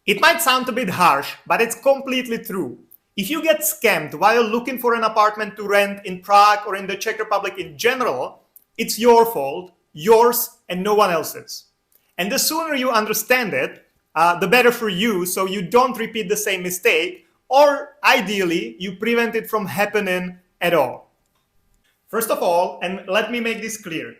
It might sound a bit harsh, but it's completely true. If you get scammed while looking for an apartment to rent in Prague or in the Czech Republic in general, it's your fault, yours and no one else's. And the sooner you understand it, the better for you, so you don't repeat the same mistake, or ideally, you prevent it from happening at all. First of all, and let me make this clear,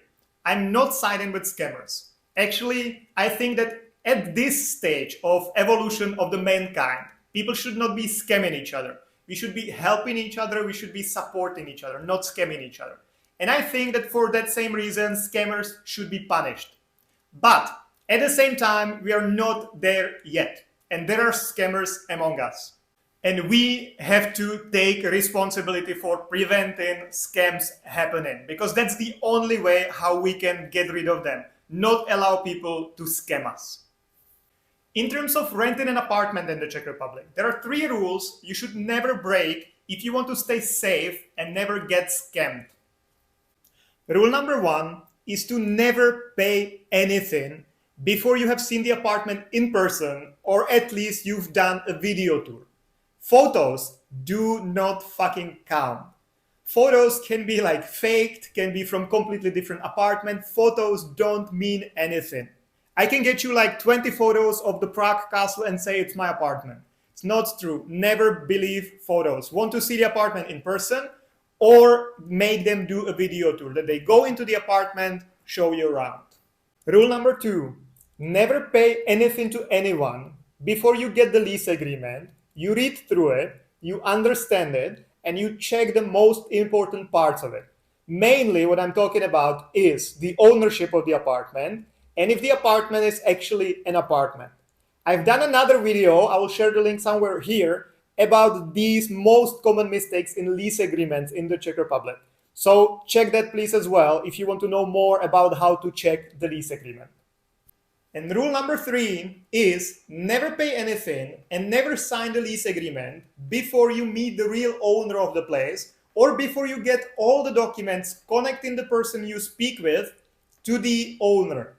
I'm not siding with scammers. Actually, I think that at this stage of evolution of the mankind, people should not be scamming each other. We should be helping each other, we should be supporting each other, not scamming each other. And I think that for that same reason, scammers should be punished. But at the same time, we are not there yet. And there are scammers among us. And we have to take responsibility for preventing scams happening, because that's the only way how we can get rid of them, not allow people to scam us. In terms of renting an apartment in the Czech Republic, there are 3 rules you should never break if you want to stay safe and never get scammed. Rule number 1 is to never pay anything before you have seen the apartment in person, or at least you've done a video tour. Photos do not fucking count. Photos can be like faked, can be from completely different apartment. Photos don't mean anything. I can get you like 20 photos of the Prague castle and say it's my apartment. It's not true. Never believe photos. Want to see the apartment in person, or make them do a video tour, that they go into the apartment, show you around. Rule number 2, never pay anything to anyone before you get the lease agreement. You read through it, you understand it, and you check the most important parts of it. Mainly what I'm talking about is the ownership of the apartment, and if the apartment is actually an apartment. I've done another video, I will share the link somewhere here, about these most common mistakes in lease agreements in the Czech Republic. So check that please as well if you want to know more about how to check the lease agreement. And rule number 3 is never pay anything and never sign the lease agreement before you meet the real owner of the place, or before you get all the documents connecting the person you speak with to the owner.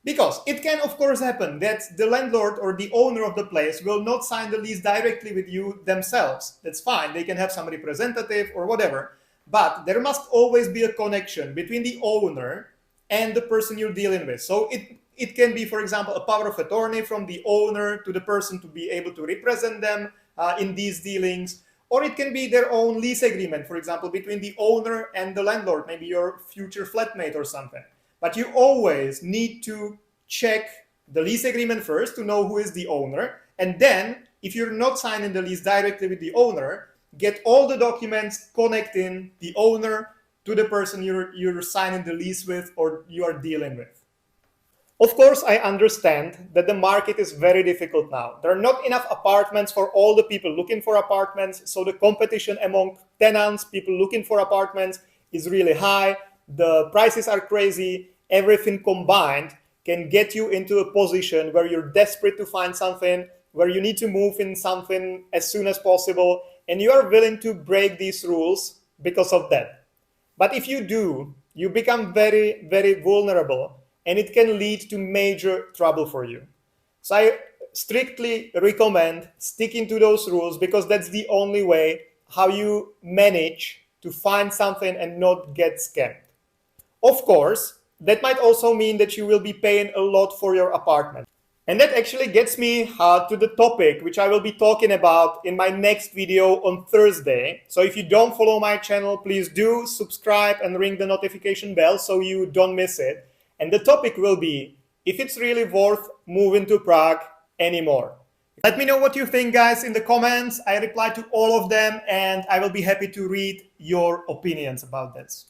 Because it can of course happen that the landlord or the owner of the place will not sign the lease directly with you themselves. That's fine, they can have some representative or whatever, but there must always be a connection between the owner and the person you're dealing with. So it can be, for example, a power of attorney from the owner to the person to be able to represent them in these dealings. Or it can be their own lease agreement, for example, between the owner and the landlord, maybe your future flatmate or something. But you always need to check the lease agreement first to know who is the owner. And then, if you're not signing the lease directly with the owner, get all the documents connecting the owner to the person you're signing the lease with or you are dealing with. Of course, I understand that the market is very difficult now. There are not enough apartments for all the people looking for apartments, so the competition among tenants, people looking for apartments, is really high. The prices are crazy. Everything combined can get you into a position where you're desperate to find something, where you need to move in something as soon as possible, and you are willing to break these rules because of that. But if you do, you become very, very vulnerable, and it can lead to major trouble for you. So I strictly recommend sticking to those rules, because that's the only way how you manage to find something and not get scammed. Of course, that might also mean that you will be paying a lot for your apartment. And that actually gets me to the topic which I will be talking about in my next video on Thursday. So if you don't follow my channel, please do subscribe and ring the notification bell so you don't miss it. And the topic will be if it's really worth moving to Prague anymore. Let me know what you think, guys, in the comments. I reply to all of them, and I will be happy to read your opinions about this.